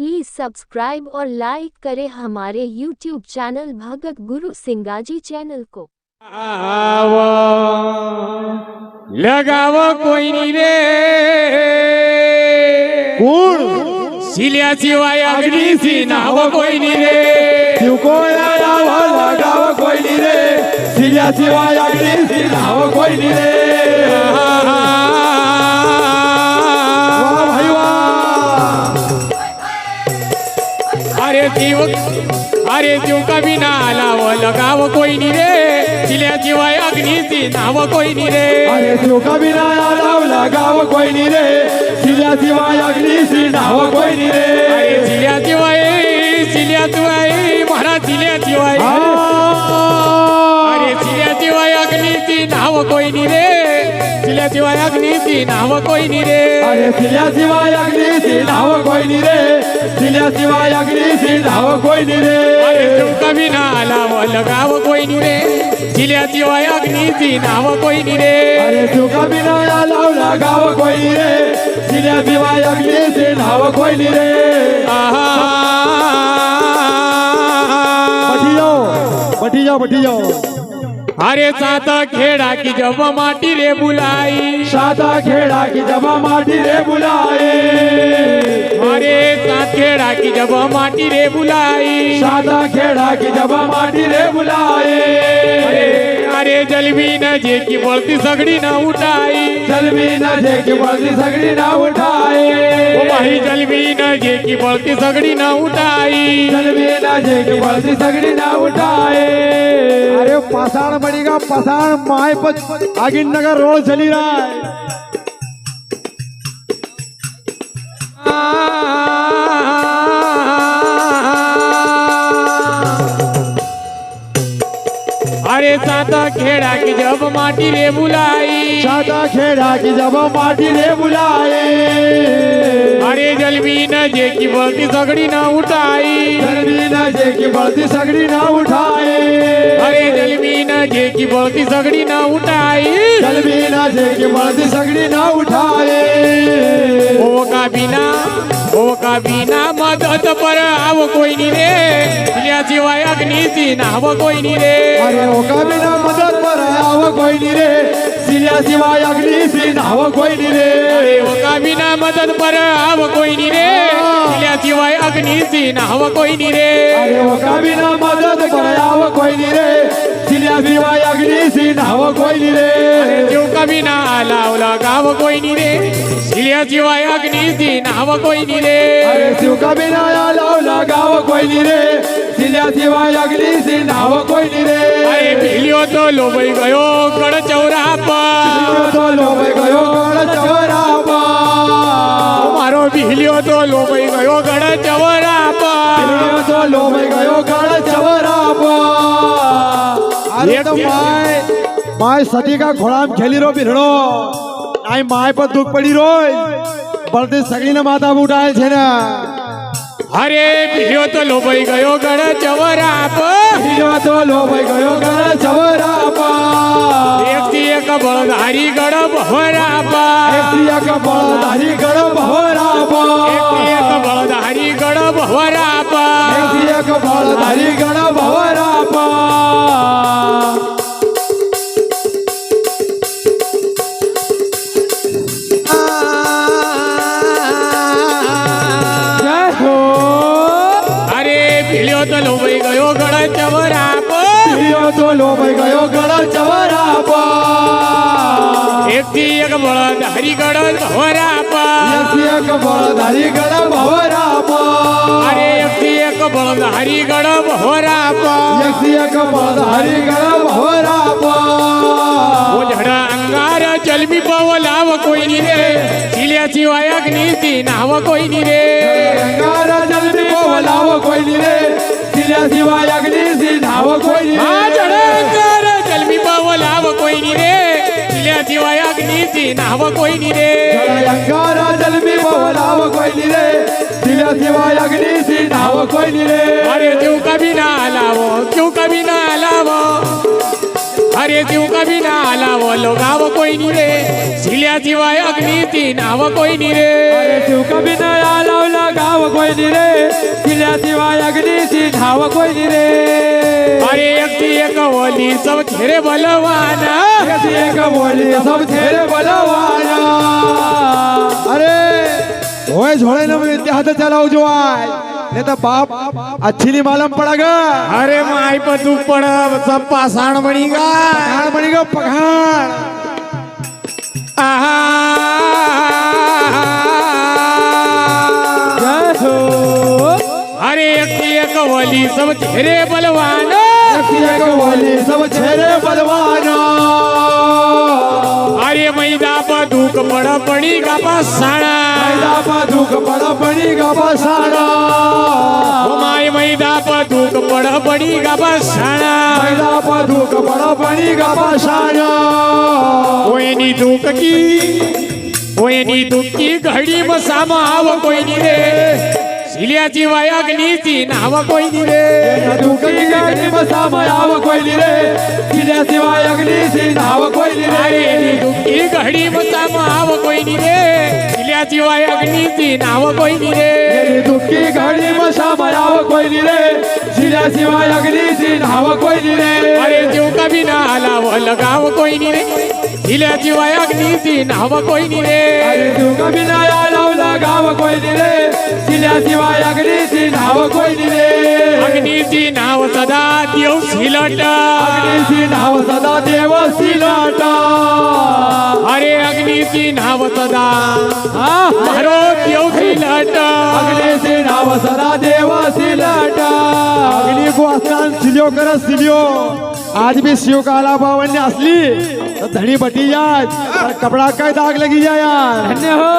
Please subscribe और like करें हमारे YouTube चैनल भगत गुरु सिंगाजी चैनल को। लगावो कोई नहीं रे कौन सिलिया सिवाय अग्नि सी नावो कोई नहीं रे शिव को लगावो कोई नहीं रे सिलिया सिवाय अग्नि सी नावो कोई नहीं रे वाह भाई वाह। अरे जीव का भी ना लावो लगावो कोई नहीं रे सिलिया सिवाय अग्नि सी नावो कोई नहीं रे अरे शिव का भी ना लगावो कोई नहीं रे सिलिया सिवाय अग्नि सी नावो कोई नहीं रे अरे सिलिया सिवाय महाराज सिलिया सिवाय अरे सिलिया सिवाय अग्नि सी नावो कोई नहीं रे सिलिया सिवाय अग्नि सी नावो कोई नहीं रे अरे सिलिया सिवाय अग्नि सी नावो कोई नहीं रे सिलिया सिवाय अग्नि सी नावो कोई नहीं रे अरे तुम कभी ना लावो लगावो कोई नहीं रे सिलिया सिवाय अग्नि सी नावो कोई नहीं रे अरे तू कभी ना लगावो कोई नहीं रे सिलिया सिवाय अग्नि सी नावो कोई नहीं रे बैठी जाओ अरे साता खेड़ा की जब माटी रे बुलाई साता खेड़ा की जब माटी रे बुलाए अरे सात खेड़ा की जब माटी रे बुलाई साता खेड़ा की जब माटी रे बुलाए अरे जलवी न जे की बढ़ती सगड़ी न उठाई जलवी न जे की बढ़ती सगड़ी न उठाए ओ भाई जलवी न जे की बढ़ती सगड़ी न उठाई जलवी न जे की बढ़ती सगड़ी न उठाए अरे पाषाण बनेगा पाषाण माए पर आगे नगर रोड चली रहा है अरे साता खेड़ा की जब माटी रे बुलाई साता खेड़ा की जब माटी रे बुलाए अरे जलवी न जे की बढ़ती सगड़ी न उठाई जलवी न जे की बढ़ती सगड़ी न उठाए अरे जलवी न जे की बढ़ती सगड़ी न उठाई जलवी न जे की बढ़ती सगड़ी न उठाए ओ का बिना मदद पर आव कोई नहीं रे सिलिया सिवाय अग्नि सी नाव कोई नहीं रे अरे ओ का बिना मदद पर आव कोई नहीं रे सिलिया सिवाय अग्नि सी नाव कोई नहीं रे अरे ओ का बिना मदद पर आव कोई नहीं रे सिलिया सिवाय अग्नि सी नाव कोई नहीं रे अरे ओ का बिना मदद पर आव कोई नहीं रे सिलिया सिवाय अग्नि सी नाव कोई नहीं रे जो कभी ना लाव लगाव कोई नहीं रे सिलिया सिवाय अग्नि सी नाव कोई नहीं रे अरे शिव का बिना लाव लगाव कोई नहीं रे सिलिया सिवाय अग्नि सी नाव कोई नहीं रे अरे भीलियो तो लोबई गयो गढ़ चौरा पर तो लोबई गयो गढ़ चौरा पर मारो भीलियो तो लोबई गयो गढ़ चौरा पर तो लोबई गयो गढ़ चौरा पर अरे तो माय सती का घोड़ा में खेली रो बिरड़ो आई माय पर दुख पड़ी रो बलते सगड़ी ने माथा उठाए छे ना अरे भीलियो तो लोबई गयो गढ़ चौरा पर भीलियो तो लोबई गयो गढ़ चौरा पर एक बलधारी गढ़ बहरा पर एक बलधारी गढ़ बहरा पर एक बलधारी गढ़ बहरा पर एक बलधारी गढ़ बहरा पर तो लोबई गयो गढ़ चवरा पर तो लोबई गयो गढ़ चवरा पर एक बलधारी गढ़ भवरा पर एक बलधारी गढ़ भवरा पर अरे एक बलधारी गढ़ भवरा पर एक बलधारी गढ़ भवरा पर वो झड़ा अंगार चलबी पवलाव कोई नहीं रे सिलिया सिवाय अग्नि सी नाव कोई नहीं रे अंगार चलबी पवलाव कोई नहीं रे सिलिया सिवाय अग्नि सी नाव कोई नहीं रे झड़ा अंगार चलबी पवलाव कोई नहीं रे सिलिया सिवाय अग्नि सी नाव कोई नहीं रे अंगार चलबी पवलाव कोई नहीं रे सिलिया सिवाय अग्नि सी नाव कोई नहीं रे अरे क्यों कभी ना लावो क्यों कभी ना लावो अरे क्यों कभी ना लावो लोगाव कोई नहीं रे सिलिया सिवाय अग्नि सी नाव कोई नहीं रे अरे क्यों कभी ना लाव लगाव कोई नहीं रे शिल्याशिवाय अग्नीची धाव कोई नाही रे अरे एक ओली सब घेरे बलवान एक बोली सब तेरे बलवाना अरे होय झोळे न ते हात चलाव जो आय नहीं तो बाप अच्छी नहीं मालूम पड़ेगा अरे माई पर तू पड़ सब पाषाण बनीगा पहाड़ बनेगा पहाड़ आहा जय हो अरे एक ओली सब घेरे बलवान एक बोली सब तेरे बलवाना अरे मैदा पर धूक पड़ी का पाषाणा मैदा पर धूक पड़ी का बसाना माई मैदा पर धूक पड़ी का पाषाणा मैदा पर धूक पड़ी का बसाना कोईनी धूक की घडी में सामा आव कोई नहीं रे शिल्याची वायाग्नीची नाव कोई नहीं रे दुःखी गाडी बसा मयाव कोई नाही रे शिल्याशिवाय अग्नीची नाव कोई नाही रे अरे दुःखी घडी में सामा आव कोई नहीं रे शिल्याची वायाग्नीची नाव कोई नहीं रे दुःखी गाडी बसा मयाव कोई नाही रे शिल्याशिवाय अग्नीची नाव कोई नाही रे अरे जीव कभी ना आलाव लगाव कोई नहीं रे शिल्याची वायाग्नीची नाव कोई नहीं रे अरे तू कभी ना लावला गाव कोई नाही रे शिल्याशिवाय अग्नीची नाव कोई नाही रे अग्नीची नाव सदा देव शिलट अग्नीची नाव सदा देव शिलाटा अरे अग्नीची नाव सदा हा मारो देव शिलट अग्नीची नाव सदा देव शिलाटा अग्नी को आस्थान सिलियो कर सिलियो आज भी शिव का अलावा वन्य असली तो धनी बटी जाए और कपड़ा का दाग लगी जाए यार धन्य हो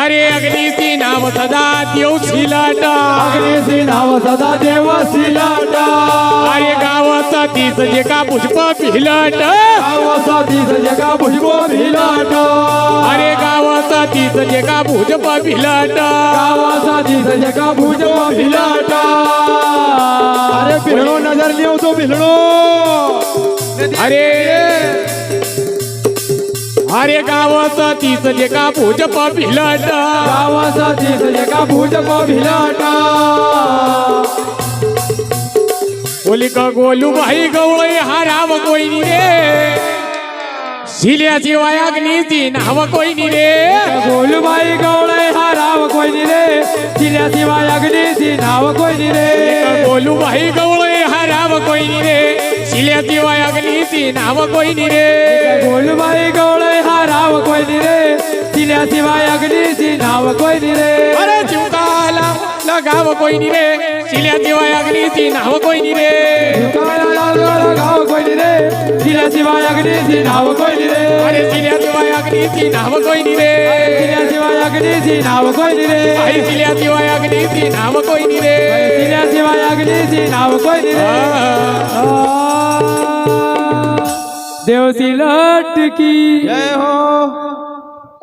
अरे अग्नीची नाव सदा देव शिलट अग्नीची नाव सदा देव शिलाटा अरे गावाचा तीच जे का पुष्प भिलट गावाचा तीस जगा भुजगो भिलाटा अरे गावाचा तीच जे का पुष्प भिलट गावाचा तीस जगा भुजगो भिलाटा अरे भिलड़ो नजर लियो तो भिलड़ो अरे अरे गावाचा तीच जे का पुष्प भिलट गावाचा तीस जगा भुजगो भिलाटा बोली का गोलू भाई गवळी हाराव कोई नहीं रे शिल्याची वायाग्नीची नाव कोई नहीं रे गोलूबाई गवळे हा राव कोई नाही रे शिल्याशिवाय अग्नीची नाव कोई नाही रे गोलू भाई गवळी हाराव कोई नहीं रे शिल्याची वायाग्नीची नाव कोई नहीं रे गोलूबाई गवळे हा राव कोई नाही रे शिल्याशिवाय अग्नीची नाव कोई नाही रे अरे चिवकाला लगाव कोई नहीं रे शिल्याची वायाग्नीची नाव कोई नहीं रे गाव कोई नाही रे शिल्याशिवाय अग्नीची नाव कोई नाही रे अरे शिल्याची वायाग्नीची नाव कोई नहीं रे शिल्याशिवाय अग्नीची नाव कोई नाही रे अरे शिल्याची वायाग्नीची नाव कोई नहीं रे शिल्याशिवाय अग्नीची नाव कोई नाही रे देव सिलट की जय हो